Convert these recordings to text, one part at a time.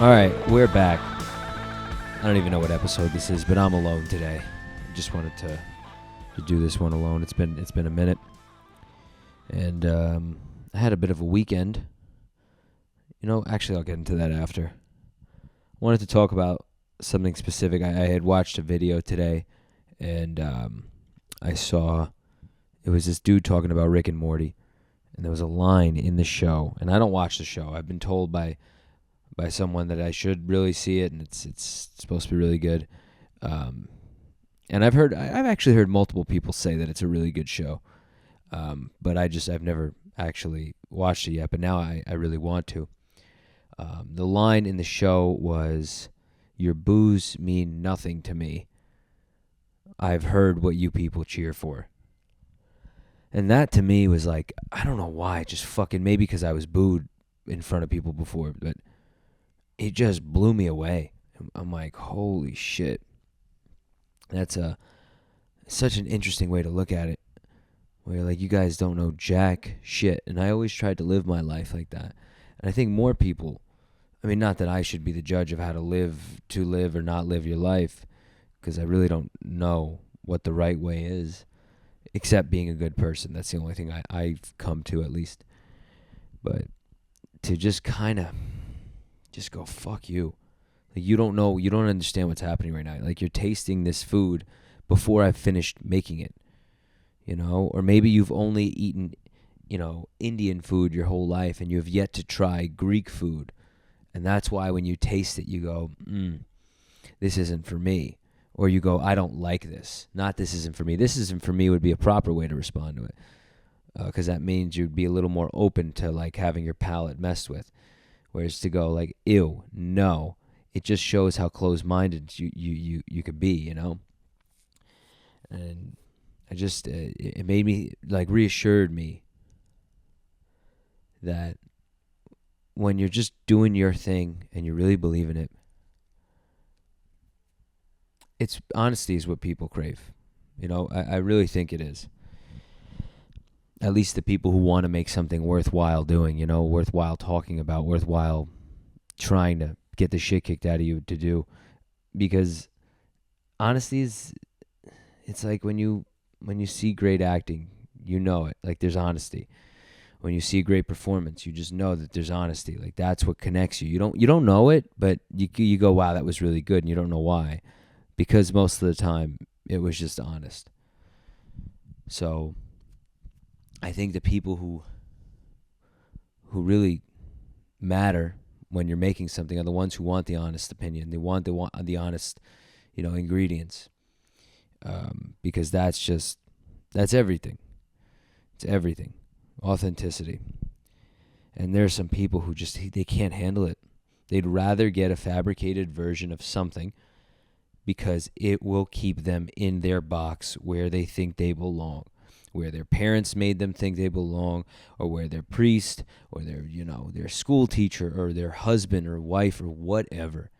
All right, we're back. I don't even know what episode this is, but I'm alone today. I just wanted to do this one alone. It's been a minute, and I had a bit of a weekend. Actually, I'll get into that after. I wanted to talk about something specific. I had watched a video today, and I saw it was this dude talking about Rick and Morty, and there was a line in the show, and I don't watch the show. I've been told by someone that I should really see it, and it's supposed to be really good. And I've actually heard multiple people say that it's a really good show. But I've never actually watched it yet, but now I really want to. The line in the show was, "Your boos mean nothing to me. I've heard what you people cheer for." And that to me was like, I don't know why, just fucking, maybe because I was booed in front of people before, but it just blew me away. I'm like, holy shit. That's such an interesting way to look at it. Where like, you guys don't know jack shit. And I always tried to live my life like that. And I think more people, not that I should be the judge of how to live or not live your life, because I really don't know what the right way is, except being a good person. That's the only thing I've come to, at least. But to just kind of just go, fuck you. Like, you don't know, you don't understand what's happening right now. Like, you're tasting this food before I've finished making it, or maybe you've only eaten, Indian food your whole life, and you have yet to try Greek food. And that's why when you taste it, you go, this isn't for me. Or you go, I don't like this. Not this isn't for me. This isn't for me would be a proper way to respond to it. Because that means you'd be a little more open to like having your palate messed with. Whereas to go like, ew, no, it just shows how closed-minded you could be, And I just, it made me, like, reassured me that when you're just doing your thing and you really believe in it, honesty is what people crave. I really think it is. At least the people who want to make something worthwhile doing, worthwhile talking about, worthwhile trying to get the shit kicked out of you to do. Because honesty it's like when you see great acting, you know it. Like, there's honesty. When you see great performance, you just know that there's honesty. Like, that's what connects you. You don't know it, but you go, wow, that was really good, and you don't know why. Because most of the time, it was just honest. So I think the people who really matter when you're making something are the ones who want the honest opinion. They want the honest, ingredients. Because that's everything. It's everything. Authenticity. And there are some people who they can't handle it. They'd rather get a fabricated version of something because it will keep them in their box where they think they belong. Where their parents made them think they belong, or where their priest, or their school teacher, or their husband or wife, or whatever.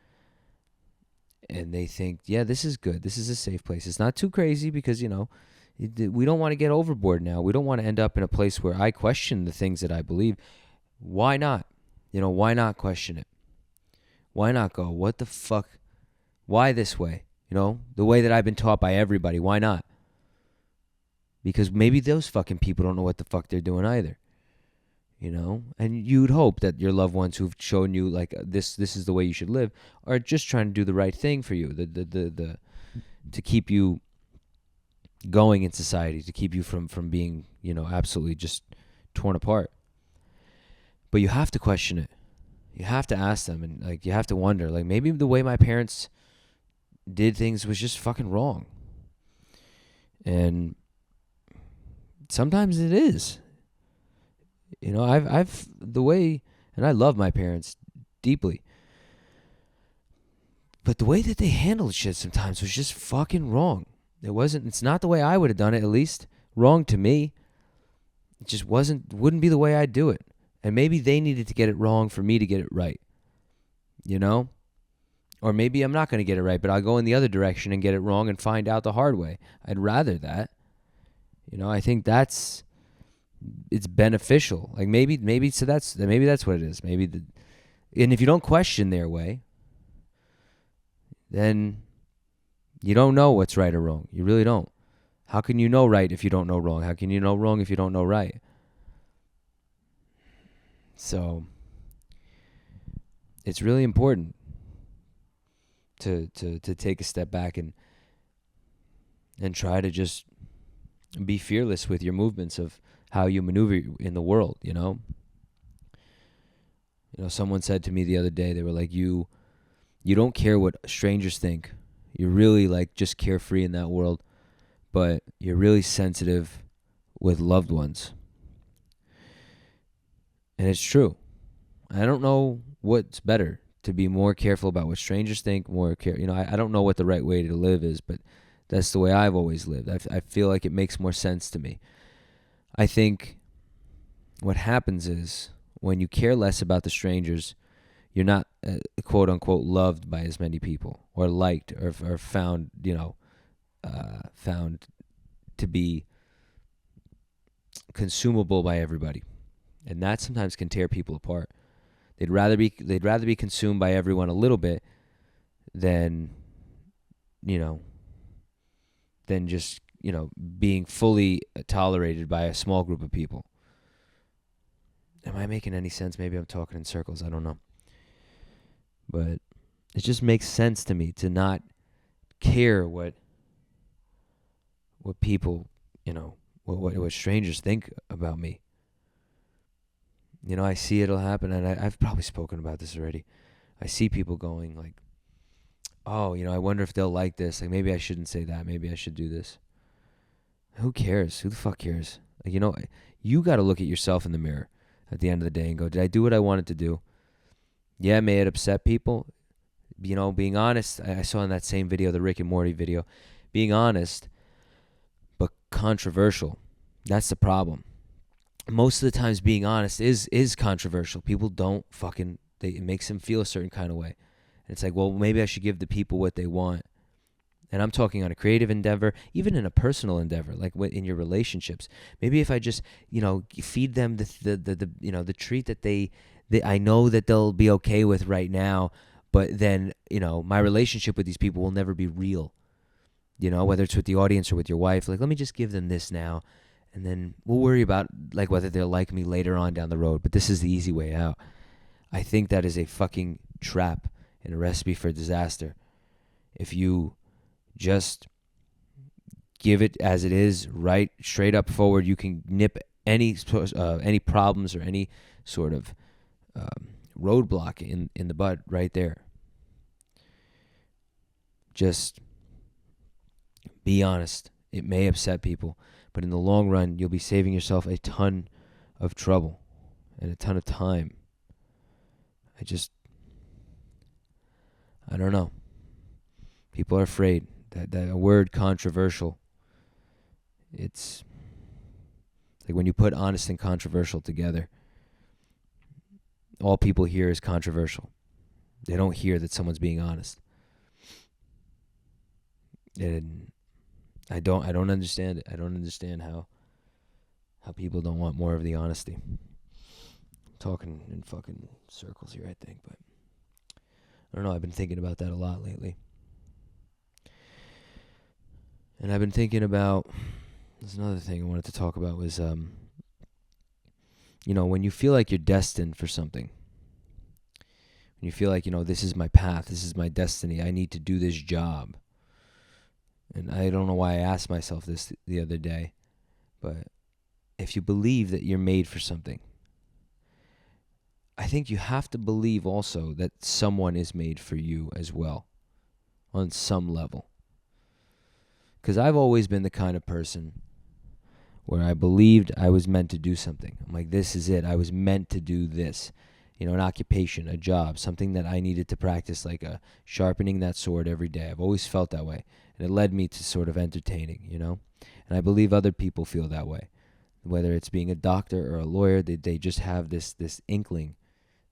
And they think, yeah, this is good. This is a safe place. It's not too crazy because, we don't want to get overboard now. We don't want to end up in a place where I question the things that I believe. Why not? Why not question it? Why not go, what the fuck? Why this way? The way that I've been taught by everybody. Why not? Because maybe those fucking people don't know what the fuck they're doing either. And you'd hope that your loved ones who've shown you like this is the way you should live are just trying to do the right thing for you, to keep you going in society, to keep you from being, absolutely just torn apart. But you have to question it. You have to ask them, and like you have to wonder, like maybe the way my parents did things was just fucking wrong. And sometimes it is. I've the way, and I love my parents deeply, but the way that they handled shit sometimes was just fucking wrong. It's not the way I would have done it, at least. Wrong to me. It just wouldn't be the way I'd do it. And maybe they needed to get it wrong for me to get it right. Or maybe I'm not going to get it right, but I'll go in the other direction and get it wrong and find out the hard way. I'd rather that. I think it's beneficial. Like maybe that's what it is. Maybe And if you don't question their way, then you don't know what's right or wrong. You really don't. How can you know right if you don't know wrong? How can you know wrong if you don't know right? So it's really important to take a step back and try to just be fearless with your movements of how you maneuver in the world, you know? Someone said to me the other day, they were like, you don't care what strangers think. You're really like just carefree in that world, but you're really sensitive with loved ones. And it's true. I don't know what's better, to be more careful about what strangers think, I don't know what the right way to live is, but that's the way I've always lived. I feel like it makes more sense to me. I think what happens is when you care less about the strangers, you're not quote unquote loved by as many people, or liked, or found, found to be consumable by everybody. And that sometimes can tear people apart. They'd rather be consumed by everyone a little bit than just, being fully tolerated by a small group of people. Am I making any sense? Maybe I'm talking in circles. I don't know. But it just makes sense to me to not care what people, what strangers think about me. I see it'll happen, and I've probably spoken about this already. I see people going like, oh, I wonder if they'll like this. Like, maybe I shouldn't say that. Maybe I should do this. Who cares? Who the fuck cares? Like, you got to look at yourself in the mirror at the end of the day and go, did I do what I wanted to do? Yeah, may it upset people? Being honest, I saw in that same video, the Rick and Morty video, being honest, but controversial. That's the problem. Most of the times being honest is controversial. People don't it makes them feel a certain kind of way. And it's like, well, maybe I should give the people what they want. And I'm talking on a creative endeavor, even in a personal endeavor, like in your relationships. Maybe if I just, feed them the treat that I know that they'll be okay with right now, but then, my relationship with these people will never be real. Whether it's with the audience or with your wife, like, let me just give them this now, and then we'll worry about like whether they'll like me later on down the road. But this is the easy way out. I think that is a fucking trap and a recipe for disaster. If you just give it as it is, right, straight up forward, you can nip any problems or any sort of roadblock in the bud right there. Just be honest. It may upset people, but in the long run, you'll be saving yourself a ton of trouble and a ton of time. I don't know. People are afraid. That word controversial, it's like when you put honest and controversial together, all people hear is controversial. They don't hear that someone's being honest. And I don't understand it. I don't understand how people don't want more of the honesty. I'm talking in fucking circles here, I think, but I don't know. I've been thinking about that a lot lately. And I've been thinking about, there's another thing I wanted to talk about was, when you feel like you're destined for something, when you feel like, this is my path, this is my destiny, I need to do this job. And I don't know why I asked myself this the other day, but if you believe that you're made for something, I think you have to believe also that someone is made for you as well, on some level. Because I've always been the kind of person where I believed I was meant to do something. I'm like, this is it. I was meant to do this. An occupation, a job, something that I needed to practice, like sharpening that sword every day. I've always felt that way. And it led me to sort of entertaining, And I believe other people feel that way. Whether it's being a doctor or a lawyer, they just have this inkling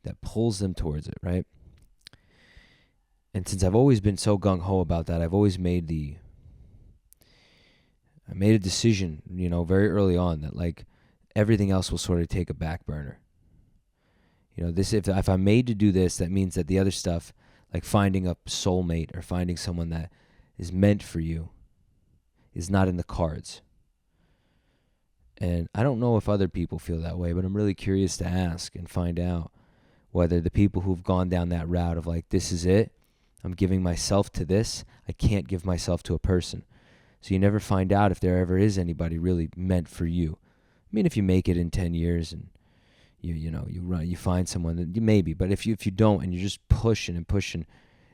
that pulls them towards it, right? And since I've always been so gung-ho about that, I've always made a decision, very early on that like everything else will sort of take a back burner. This, if I'm made to do this, that means that the other stuff, like finding a soulmate or finding someone that is meant for you, is not in the cards. And I don't know if other people feel that way, but I'm really curious to ask and find out whether the people who've gone down that route of like, this is it, I'm giving myself to this, I can't give myself to a person. So you never find out if there ever is anybody really meant for you. I mean, if you make it in 10 years and you find someone, that maybe, but if you don't and you're just pushing and pushing,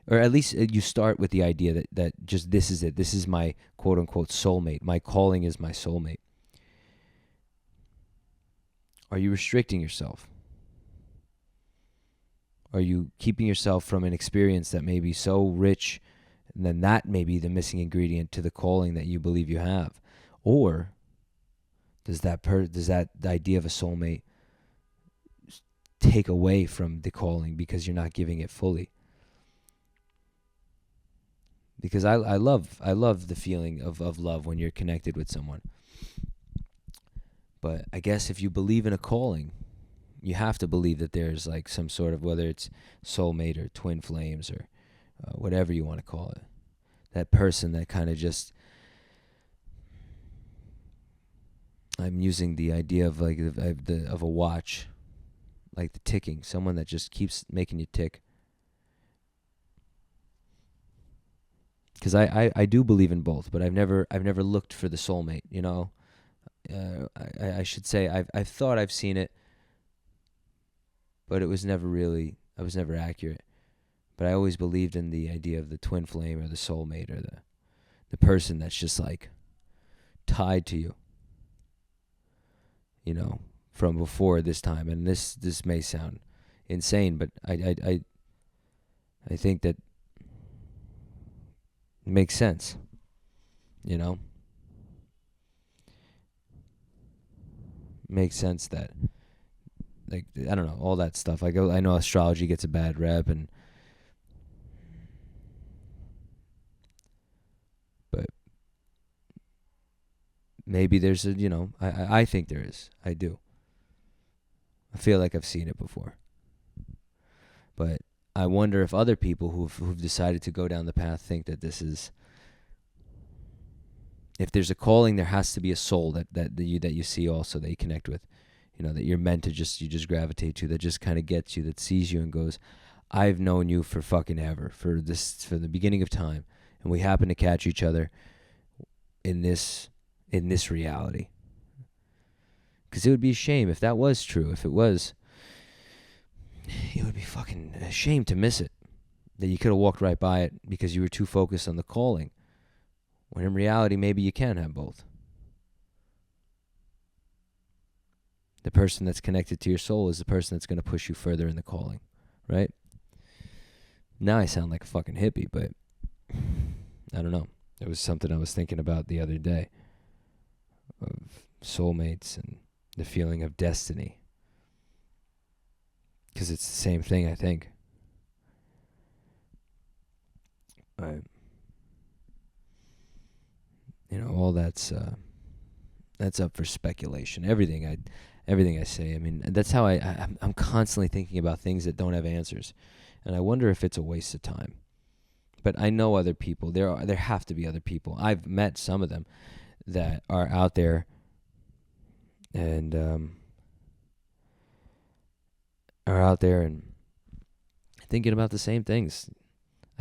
or at least you start with the idea that just this is it, this is my quote unquote soulmate, my calling is my soulmate. Are you restricting yourself? Are you keeping yourself from an experience that may be so rich, and then that may be the missing ingredient to the calling that you believe you have? Or does that the idea of a soulmate take away from the calling because you're not giving it fully? Because I love the feeling of love when you're connected with someone. But I guess if you believe in a calling, you have to believe that there's like some sort of, whether it's soulmate or twin flames or whatever you want to call it, that person that kind of just, I'm using the idea of like of a watch, like the ticking, someone that just keeps making you tick. Because I do believe in both, but I've never looked for the soulmate. I should say I've thought I've seen it, but it was never really, I was never accurate. But I always believed in the idea of the twin flame or the soulmate or the person that's just like tied to you, from before this time. And this may sound insane, but I think that it makes sense, Makes sense that, like, I don't know, all that stuff. I know astrology gets a bad rep, but maybe there's I think there is. I do. I feel like I've seen it before. But I wonder if other people who've decided to go down the path think that this is, if there's a calling, there has to be a soul that you see also, that you connect with, that you're meant to you just gravitate to, that just kind of gets you, that sees you and goes, I've known you for fucking ever, for the beginning of time, and we happen to catch each other in this reality. Because it would be a shame if that was true. If it was, it would be fucking a shame to miss it, that you could have walked right by it because you were too focused on the calling, when in reality maybe you can have both. The person that's connected to your soul is the person that's going to push you further in the calling, right? Now I sound like a fucking hippie, but I don't know. It was something I was thinking about the other day, of soulmates and the feeling of destiny. Because it's the same thing, I think. All that's up for speculation. Everything I say. I mean, that's how I'm constantly thinking about things that don't have answers, and I wonder if it's a waste of time. But I know other people. There have to be other people. I've met some of them that are out there and thinking about the same things.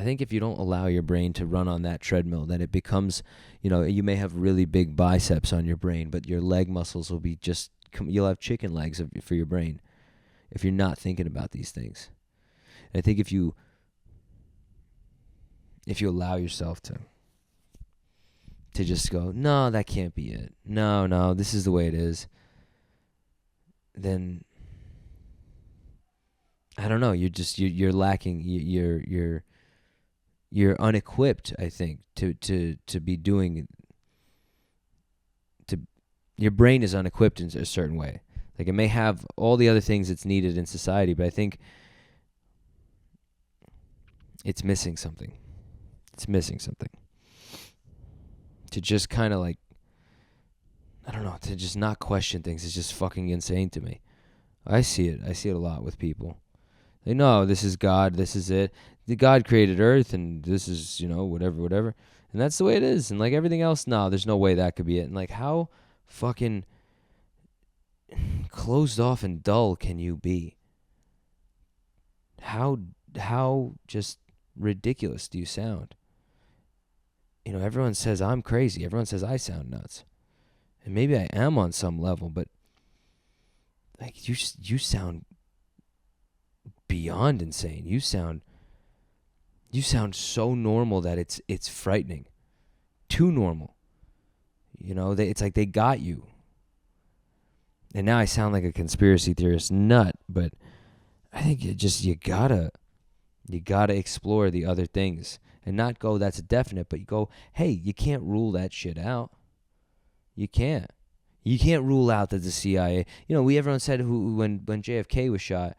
I think if you don't allow your brain to run on that treadmill, then it becomes, you may have really big biceps on your brain, but your leg muscles will be you'll have chicken legs for your brain if you're not thinking about these things. And I think if you allow yourself to just go, no, that can't be it. No, this is the way it is. Then I don't know. You're lacking. You're unequipped, I think, to be doing. Your brain is unequipped in a certain way. Like, it may have all the other things it's needed in society, but I think it's missing something. To just kind of like, I don't know, to just not question things is just fucking insane to me. I see it. I see it a lot with people. They know this is God. This is it. The God created Earth, and this is, whatever, whatever. And that's the way it is. And like everything else, no, there's no way that could be it. And like, how fucking closed off and dull can you be? How just ridiculous do you sound? Everyone says I'm crazy. Everyone says I sound nuts. And maybe I am on some level, but like you sound beyond insane. You sound so normal that it's frightening. Too normal. It's like they got you. And now I sound like a conspiracy theorist nut, but I think you gotta explore the other things and not go that's a definite, but you go, hey, you can't rule that shit out. You can't. You can't rule out that the CIA. Everyone said when JFK was shot,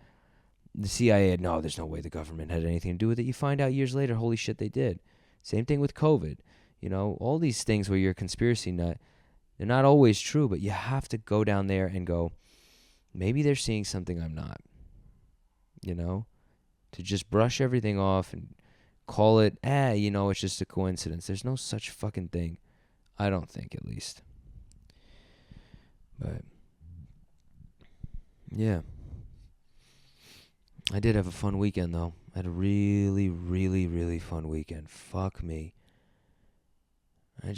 the CIA had, no, there's no way the government had anything to do with it. You find out years later, holy shit, they did. Same thing with COVID. All these things where you're a conspiracy nut, they're not always true, but you have to go down there and go, maybe they're seeing something I'm not. To just brush everything off and call it, it's just a coincidence. There's no such fucking thing. I don't think, at least. But, yeah. I did have a fun weekend, though. I had a really, really, really fun weekend. Fuck me. I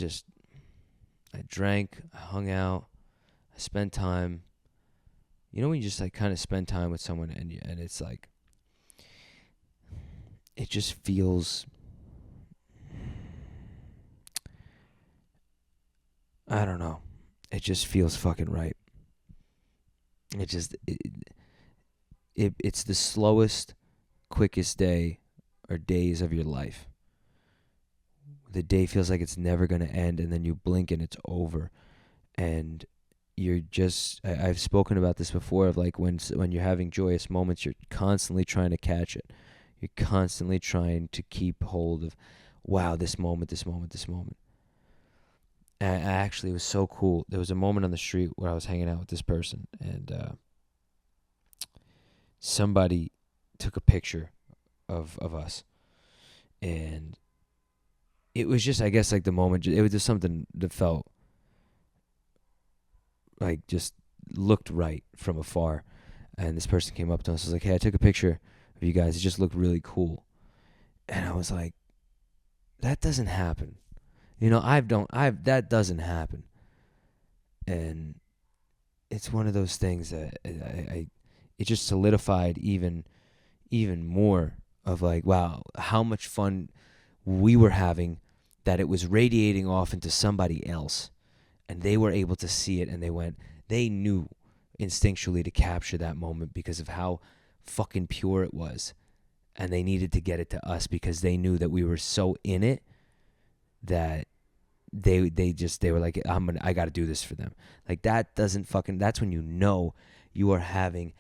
drank, I hung out, I spent time. When you just like kind of spend time with someone and it's like, it just feels, I don't know. It just feels fucking right. It's the slowest, quickest day or days of your life. The day feels like it's never going to end, and then you blink and it's over. And you're just, I've spoken about this before, of like when you're having joyous moments, you're constantly trying to catch it. You're constantly trying to keep hold of, wow, this moment, this moment, this moment. And actually, it was so cool. There was a moment on the street where I was hanging out with this person, and somebody took a picture of us. And it was just, I guess, like the moment, it was just something that felt like just looked right from afar. And this person came up to us and was like, hey, I took a picture of you guys. It just looked really cool. And I was like, that doesn't happen. That doesn't happen. And it's one of those things that it just solidified even more of like, wow, how much fun we were having, that it was radiating off into somebody else, and they were able to see it, and they knew instinctually to capture that moment because of how fucking pure it was, and they needed to get it to us because they knew that we were so in it that they were like, I got to do this for them. Like, that's when you are having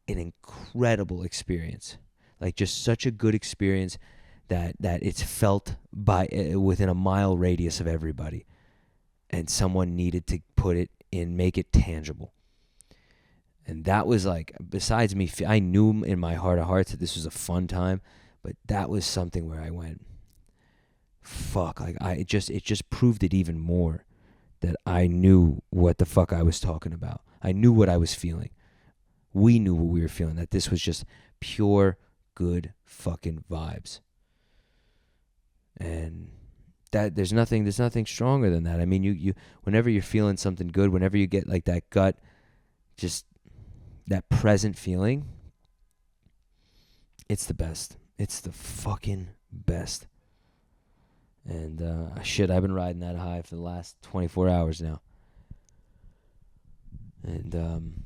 an incredible experience, like just such a good experience that it's felt by within a mile radius of everybody, and someone needed to put it in, make it tangible. And that was like, besides me, I knew in my heart of hearts that this was a fun time, but that was something where I went, fuck, like it just proved it even more that I knew what the fuck I was talking about. I knew what I was feeling. We knew what we were feeling, that this was just pure good fucking vibes. And that there's nothing stronger than that. I mean, you whenever you're feeling something good, whenever you get like that gut, just that present feeling, it's the best. It's the fucking best. And shit, I've been riding that high for the last 24 hours now. And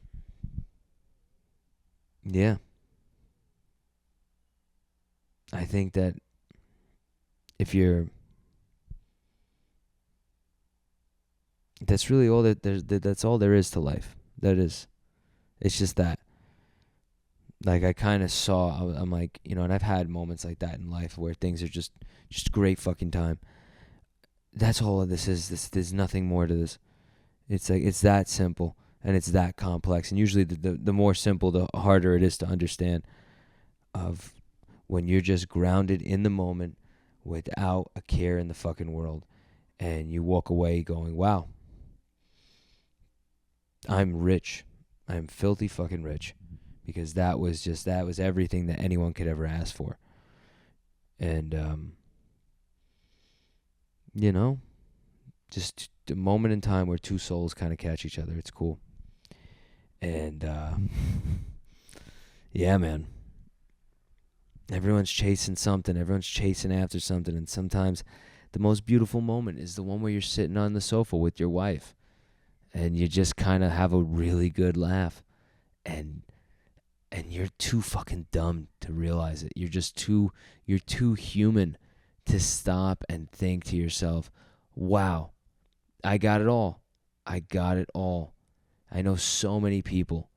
yeah. I think that that's really all that's all there is to life. It's just that. Like, I kind of saw, I'm like, and I've had moments like that in life where things are just great fucking time. That's all of this is. There's nothing more to this. It's like, it's that simple. And it's that complex. And usually the more simple, the harder it is to understand, of when you're just grounded in the moment without a care in the fucking world. And you walk away going, wow, I'm rich. I'm filthy fucking rich. Because that was everything that anyone could ever ask for. And, just a moment in time where two souls kind of catch each other. It's cool. And, yeah, man. Everyone's chasing something. Everyone's chasing after something. And sometimes the most beautiful moment is the one where you're sitting on the sofa with your wife and you just kind of have a really good laugh. And you're too fucking dumb to realize it. You're too human to stop and think to yourself, wow, I got it all. I got it all. I know so many people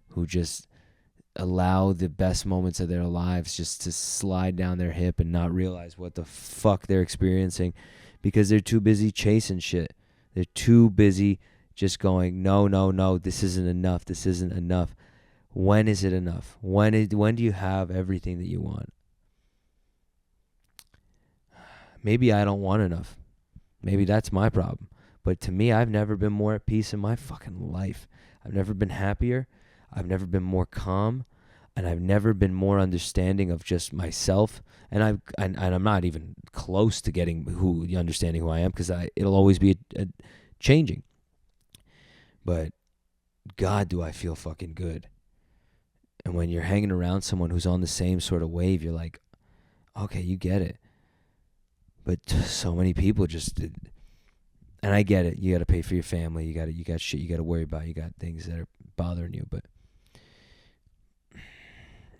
who just allow the best moments of their lives just to slide down their hip and not realize what the fuck they're experiencing because they're too busy chasing shit. They're too busy just going, no, this isn't enough. This isn't enough. When is it enough? When do you have everything that you want? Maybe I don't want enough. Maybe that's my problem. But to me, I've never been more at peace in my fucking life. I've never been happier. I've never been more calm. And I've never been more understanding of just myself. And I'm not even close to getting understanding who I am, because it'll always be a changing. But God, do I feel fucking good. And when you're hanging around someone who's on the same sort of wave, you're like, okay, you get it. But so many people just did. And I get it. You got to pay for your family. You got shit you got to worry about. You got things that are bothering you. But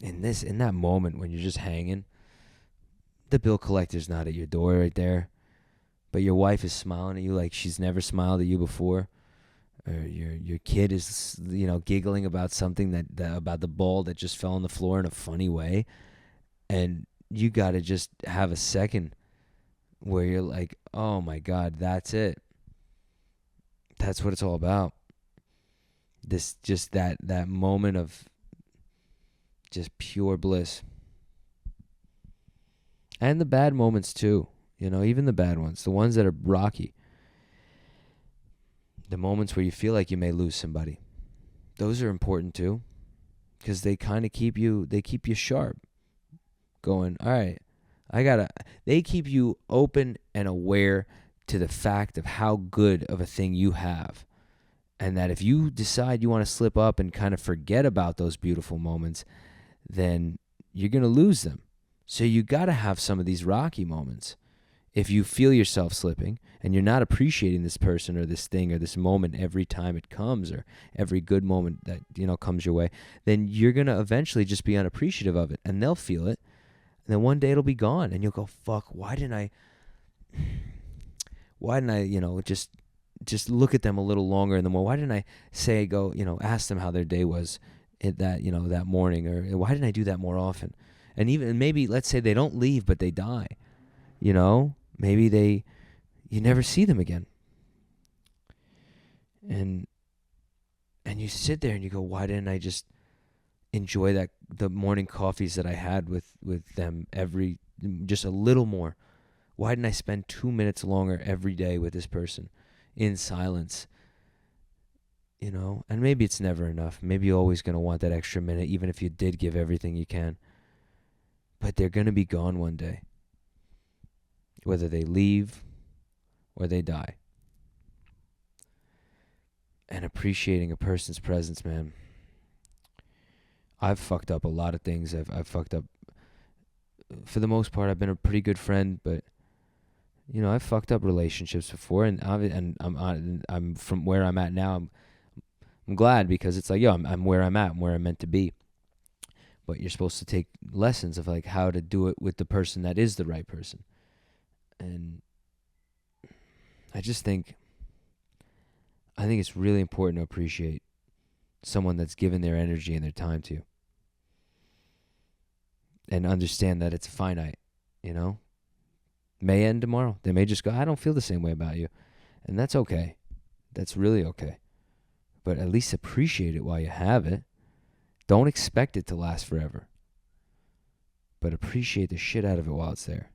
in that moment when you're just hanging, the bill collector's not at your door right there, but your wife is smiling at you like she's never smiled at you before. Or your kid is, giggling about something that about the ball that just fell on the floor in a funny way. And you got to just have a second where you're like, oh my God, that's it. That's what it's all about. That moment of just pure bliss. And the bad moments too, even the bad ones, the ones that are rocky. The moments where you feel like you may lose somebody. Those are important too, because they kind of keep you sharp. Going, all right, they keep you open and aware to the fact of how good of a thing you have. And that if you decide you want to slip up and kind of forget about those beautiful moments, then you're going to lose them. So you got to have some of these rocky moments. If you feel yourself slipping and you're not appreciating this person or this thing or this moment every time it comes, or every good moment that, comes your way, then you're going to eventually just be unappreciative of it, and they'll feel it. And then one day it'll be gone and you'll go, fuck, why didn't I, just look at them a little longer in the morning? Why didn't I ask them how their day was that morning? Or why didn't I do that more often? And even maybe, let's say they don't leave, but they die, maybe you never see them again. And you sit there and you go, why didn't I just enjoy the morning coffees that I had with them just a little more? Why didn't I spend 2 minutes longer every day with this person in silence? And maybe it's never enough. Maybe you're always going to want that extra minute, even if you did give everything you can. But they're going to be gone one day, whether they leave or they die. And appreciating a person's presence, man. I've fucked up a lot of things. I've fucked up. For the most part, I've been a pretty good friend, but I've fucked up relationships before, and I'm from where I'm at now. I'm glad, because it's like, I'm where I'm at. I'm where I'm meant to be. But you're supposed to take lessons of like how to do it with the person that is the right person. And I think it's really important to appreciate someone that's given their energy and their time to you. And understand that it's finite, May end tomorrow. They may just go, I don't feel the same way about you. And that's okay. That's really okay. But at least appreciate it while you have it. Don't expect it to last forever. But appreciate the shit out of it while it's there.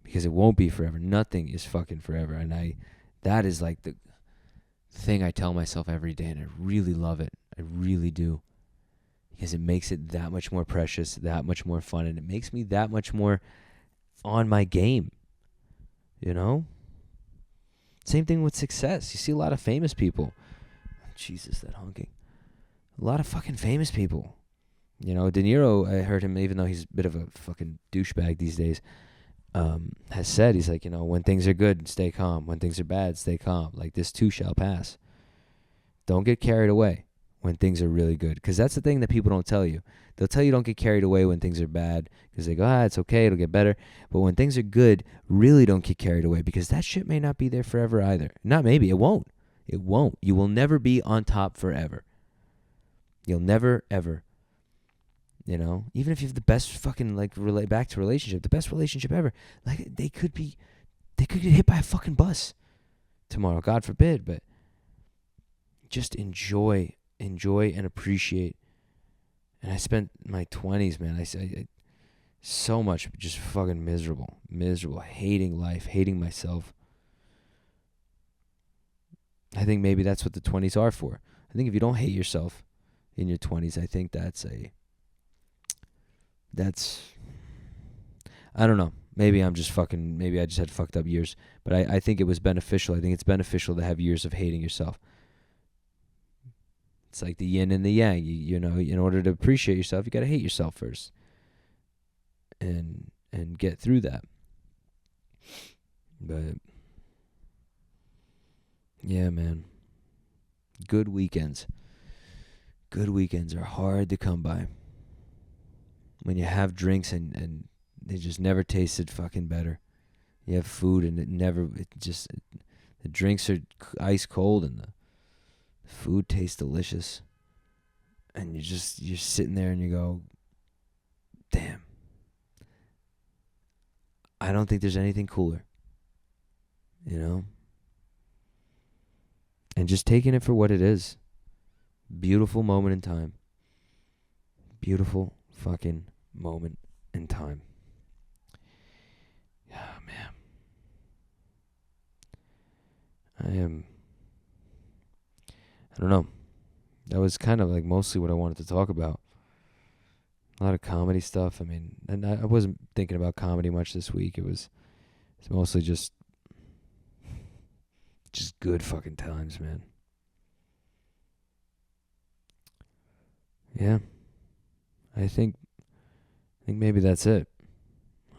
Because it won't be forever. Nothing is fucking forever. And that is like the thing I tell myself every day, and I really love it. I really do. Because it makes it that much more precious, that much more fun, and it makes me that much more on my game. You know? Same thing with success. You see a lot of famous people. Jesus, that honking. A lot of fucking famous people. You know, De Niro, I heard him, even though he's a bit of a fucking douchebag these days, has said, he's like, you know, when things are good, stay calm. When things are bad, stay calm. Like, this too shall pass. Don't get carried away when things are really good. Because that's the thing that people don't tell you. They'll tell you don't get carried away when things are bad. Because they go, it's okay, it'll get better. But when things are good, really don't get carried away. Because that shit may not be there forever either. Not maybe, it won't. It won't. You will never be on top forever. You'll never, ever. You know, even if you have the best fucking, like, back to relationship, the best relationship ever, like, they could get hit by a fucking bus tomorrow, God forbid, but just enjoy and appreciate. And I spent my 20s, man, I so much just fucking miserable, hating life, hating myself. I think maybe that's what the 20s are for. I think if you don't hate yourself in your 20s, I think that's I don't know. Maybe I just had fucked up years. But I think it was beneficial. I think it's beneficial to have years of hating yourself. It's like the yin and the yang. You know, in order to appreciate yourself, you got to hate yourself first. And get through that. But yeah, man. Good weekends. Good weekends are hard to come by. When you have drinks and they just never tasted fucking better. You have food and the drinks are ice cold and the food tastes delicious. And you're sitting there and you go, damn. I don't think there's anything cooler. You know? And just taking it for what it is. Beautiful moment in time. Beautiful fucking moment in time. Oh, man. I don't know. That was kind of like mostly what I wanted to talk about. A lot of comedy stuff. I mean, and I wasn't thinking about comedy much this week. It's mostly just good fucking times, man. Yeah. I think maybe that's it.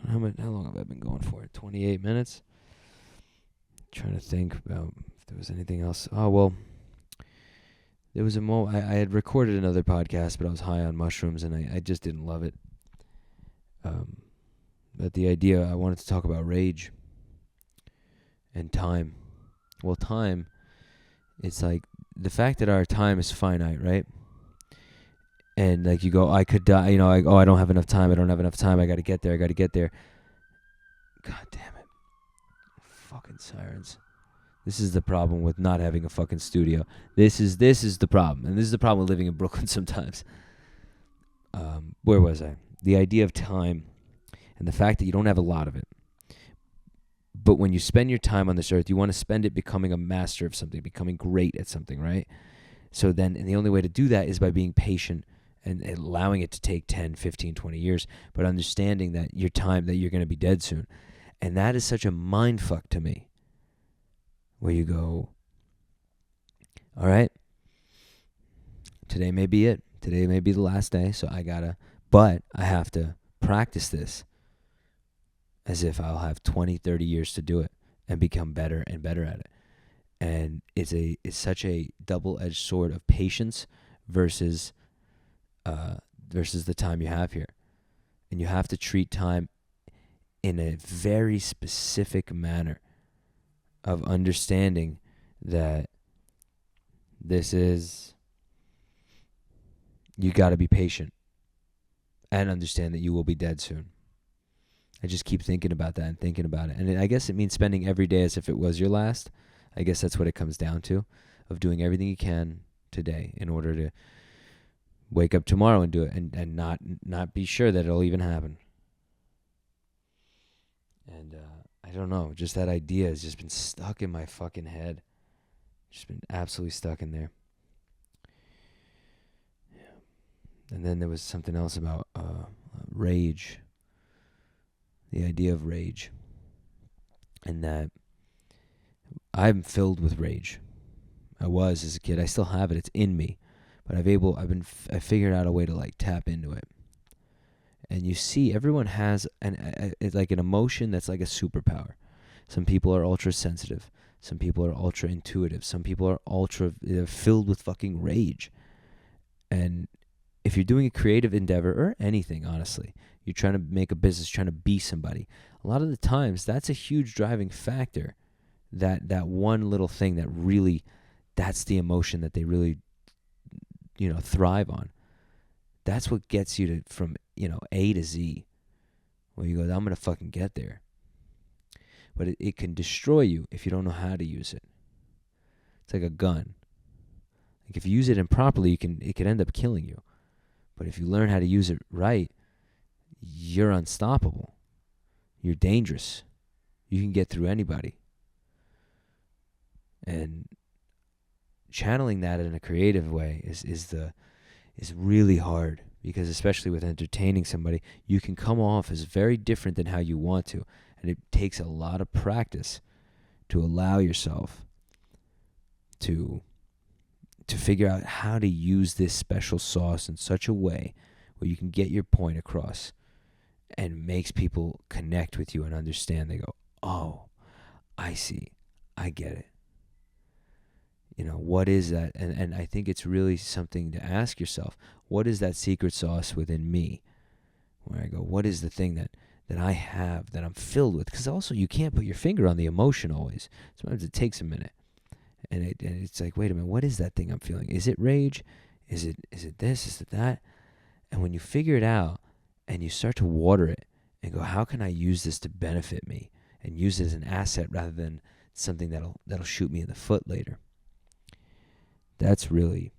How long have I been going for? 28 minutes? Trying to think about if there was anything else. Oh, well, there was a moment. I had recorded another podcast, but I was high on mushrooms, and I just didn't love it. But the idea, I wanted to talk about rage and time. Well, time, it's like the fact that our time is finite, right? And like you go, I could die, you know, I don't have enough time, I gotta get there. God damn it. Fucking sirens. This is the problem with not having a fucking studio. This is the problem. And this is the problem with living in Brooklyn sometimes. Where was I? The idea of time and the fact that you don't have a lot of it. But when you spend your time on this earth, you want to spend it becoming a master of something, becoming great at something, right? So then, and the only way to do that is by being patient and allowing it to take 10, 15, 20 years, but understanding that your time, that you're going to be dead soon. And that is such a mind fuck to me. Where you go, all right, today may be it. Today may be the last day, so but I have to practice this as if I'll have 20, 30 years to do it and become better and better at it. And it's such a double-edged sword of patience versus the time you have here. And you have to treat time in a very specific manner of understanding that you got to be patient and understand that you will be dead soon. I just keep thinking about that and thinking about it. And I guess it means spending every day as if it was your last. I guess that's what it comes down to, of doing everything you can today in order to wake up tomorrow and do it, and not be sure that it'll even happen. And I don't know, just that idea has just been stuck in my fucking head. Just been absolutely stuck in there. Yeah. And then there was something else about rage. The idea of rage. And that I'm filled with rage. I was as a kid. I still have it. It's in me. But I figured out a way to like tap into it. And you see, everyone has it's like an emotion that's like a superpower. Some people are ultra sensitive. Some people are ultra intuitive. Some people are they're filled with fucking rage. And if you're doing a creative endeavor or anything, honestly, you're trying to make a business, trying to be somebody, a lot of the times that's a huge driving factor. That one little thing that really, that's the emotion that they really, thrive on. That's what gets you to from, A to Z. Where you go, I'm going to fucking get there. But it can destroy you if you don't know how to use it. It's like a gun. Like if you use it improperly, it can end up killing you. But if you learn how to use it right, you're unstoppable. You're dangerous. You can get through anybody. And channeling that in a creative way is really hard, because especially with entertaining somebody, you can come off as very different than how you want to, and it takes a lot of practice to allow yourself to figure out how to use this special sauce in such a way where you can get your point across and makes people connect with you and understand. They go, oh, I see, I get it. What is that? And I think it's really something to ask yourself. What is that secret sauce within me? Where I go, what is the thing that I have that I'm filled with? Because also you can't put your finger on the emotion always. Sometimes it takes a minute. And it's like, wait a minute, what is that thing I'm feeling? Is it rage? Is it this? Is it that? And when you figure it out and you start to water it and go, how can I use this to benefit me? And use it as an asset rather than something that'll shoot me in the foot later. It's really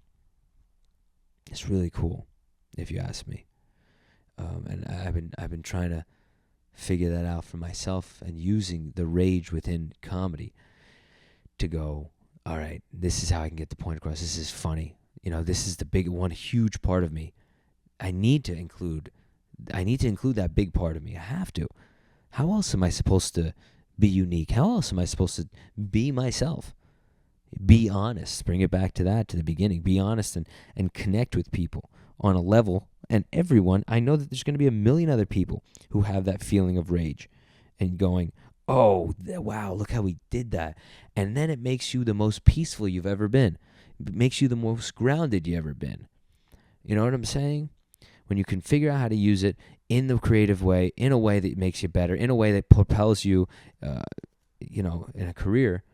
cool, if you ask me. And I've been trying to figure that out for myself, and using the rage within comedy to go, all right, this is how I can get the point across. This is funny. This is the big one, huge part of me. I need to include that big part of me. I have to. How else am I supposed to be unique? How else am I supposed to be myself? Be honest. Bring it back to that, to the beginning. Be honest and connect with people on a level. And everyone, I know that there's going to be a million other people who have that feeling of rage and going, oh, wow, look how we did that. And then it makes you the most peaceful you've ever been. It makes you the most grounded you've ever been. You know what I'm saying? When you can figure out how to use it in the creative way, in a way that makes you better, in a way that propels you, in a career,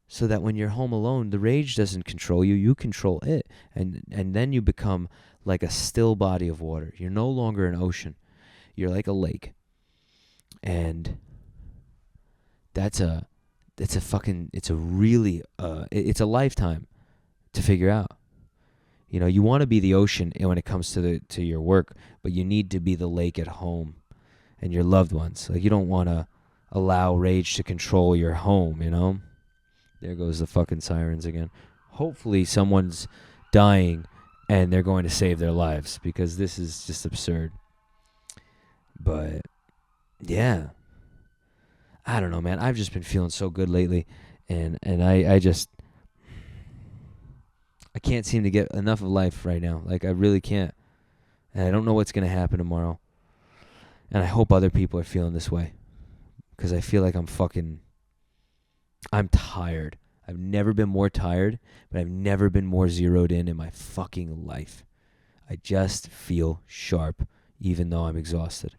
so that when you're home alone, the rage doesn't control you, you control it. And then you become like a still body of water. You're no longer an ocean. You're like a lake. And it's a lifetime to figure out. You want to be the ocean when it comes to your work, but you need to be the lake at home and your loved ones. Like, you don't want to allow rage to control your home, There goes the fucking sirens again. Hopefully someone's dying and they're going to save their lives, because this is just absurd. But yeah, I don't know, man. I've just been feeling so good lately, and I can't seem to get enough of life right now. Like, I really can't. And I don't know what's going to happen tomorrow. And I hope other people are feeling this way, because I feel like I'm tired. I've never been more tired, but I've never been more zeroed in my fucking life. I just feel sharp, even though I'm exhausted.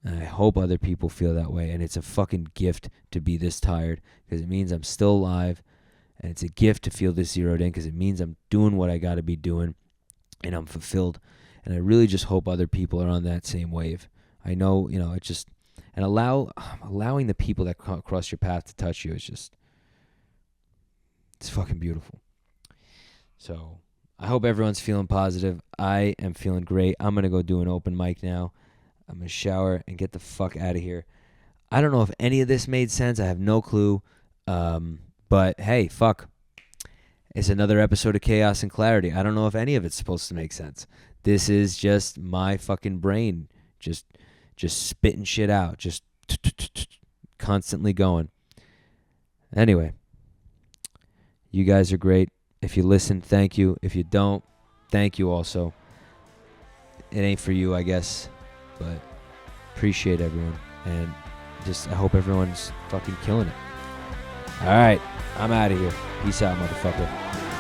And I hope other people feel that way. And it's a fucking gift to be this tired, because it means I'm still alive. And it's a gift to feel this zeroed in, because it means I'm doing what I got to be doing and I'm fulfilled. And I really just hope other people are on that same wave. I know, it just, and allowing the people that cross your path to touch you is just, It's fucking beautiful. So I hope everyone's feeling positive. I am feeling great. I'm going to go do an open mic now. I'm going to shower and get the fuck out of here. I don't know if any of this made sense. I have no clue. But hey, fuck. It's another episode of Chaos and Clarity. I don't know if any of it's supposed to make sense. This is just my fucking brain just spitting shit out. Just constantly going. Anyway, you guys are great. If you listen, thank you. If you don't, thank you also. It ain't for you, I guess, but appreciate everyone. And just, I hope everyone's fucking killing it. All right, I'm out of here. Peace out, motherfucker.